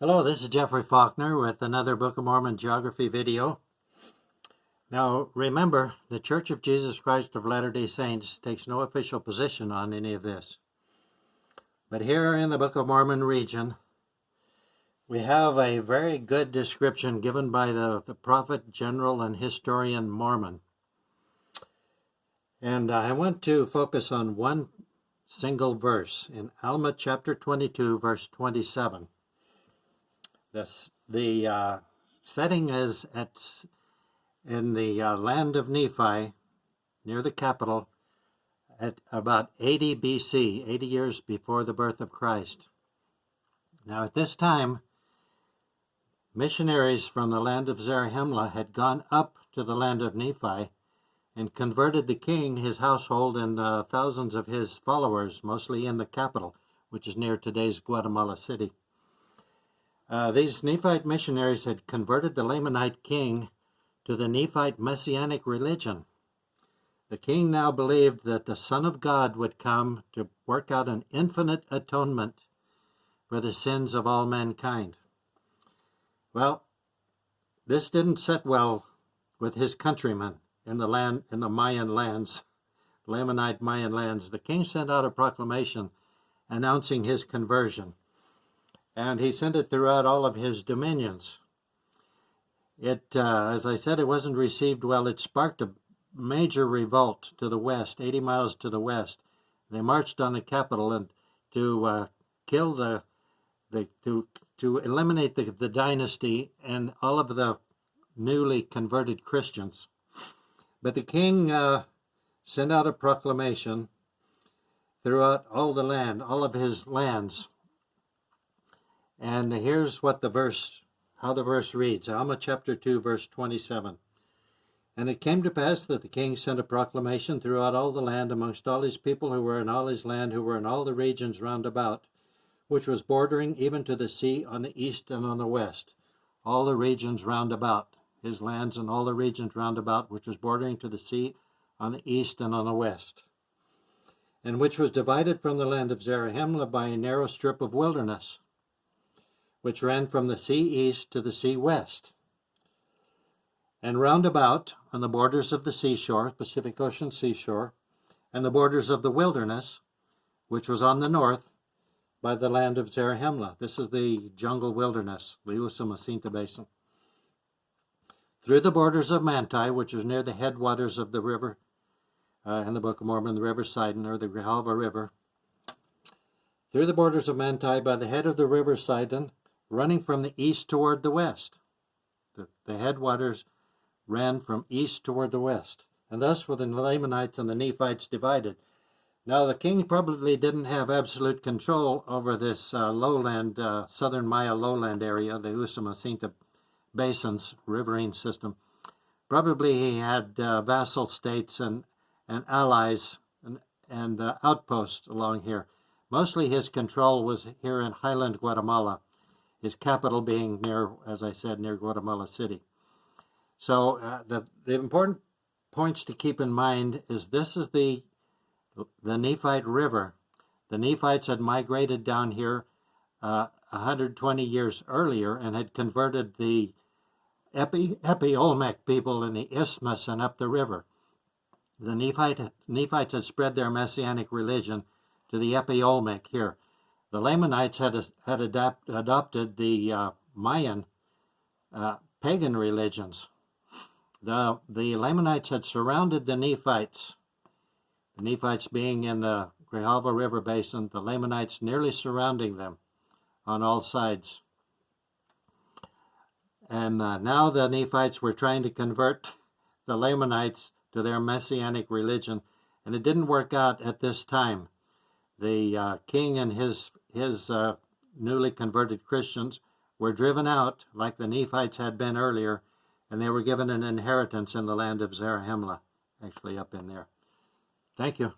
Hello, this is Jeffrey Faulkner with another Book of Mormon geography video. Now, remember, the Church of Jesus Christ of Latter-day Saints takes no official position on any of this. But here in the Book of Mormon region, we have a very good description given by the prophet, general, and historian Mormon. And I want to focus on one single verse in Alma chapter 22, verse 27. The setting is in the land of Nephi, near the capital, at about 80 BC, 80 years before the birth of Christ. Now at this time, missionaries from the land of Zarahemla had gone up to the land of Nephi and converted the king, his household, and thousands of his followers, mostly in the capital, which is near today's Guatemala City. These Nephite missionaries had converted the Lamanite king to the Nephite messianic religion. The king now believed that the Son of God would come to work out an infinite atonement for the sins of all mankind. Well, this didn't sit well with his countrymen in the Mayan lands, Lamanite Mayan lands. The king sent out a proclamation announcing his conversion, and he sent it throughout all of his dominions. As I said, it wasn't received well. It sparked a major revolt to the west, 80 miles to the west. They marched on the capital and to kill to eliminate the dynasty and all of the newly converted Christians. But the king sent out a proclamation throughout all the land, all of his lands. And here's what how the verse reads, Alma chapter 2, verse 27. And it came to pass that the king sent a proclamation throughout all the land amongst all his people who were in all his land, who were in all the regions round about, which was bordering even to the sea on the east and on the west. All the regions round about, his lands and all the regions round about, which was bordering to the sea on the east and on the west, and which was divided from the land of Zarahemla by a narrow strip of wilderness, which ran from the sea east to the sea west. And round about, on the borders of the seashore, Pacific Ocean seashore, and the borders of the wilderness, which was on the north, by the land of Zarahemla. This is the jungle wilderness, the Usumacinta Basin. Through the borders of Manti, which is near the headwaters of the river, in the Book of Mormon, the River Sidon, or the Grijalva River. Through the borders of Manti, by the head of the River Sidon, running from the east toward the west. The headwaters ran from east toward the west. And thus were the Lamanites and the Nephites divided. Now the king probably didn't have absolute control over this lowland, southern Maya lowland area, the Usumacinta Basins, riverine system. Probably he had vassal states and allies and outposts along here. Mostly his control was here in highland Guatemala, his capital being near, as I said, near Guatemala City. So the important points to keep in mind is this is the Nephite River. The Nephites had migrated down here 120 years earlier and had converted the Epi-Olmec people in the isthmus and up the river. The Nephites had spread their messianic religion to the Epi-Olmec here. The Lamanites had adopted the Mayan pagan religions. The Lamanites had surrounded the Nephites being in the Grijalva River Basin, the Lamanites nearly surrounding them on all sides. And now the Nephites were trying to convert the Lamanites to their messianic religion, and it didn't work out at this time. The king and his newly converted Christians were driven out, like the Nephites had been earlier, and they were given an inheritance in the land of Zarahemla, actually up in there. Thank you.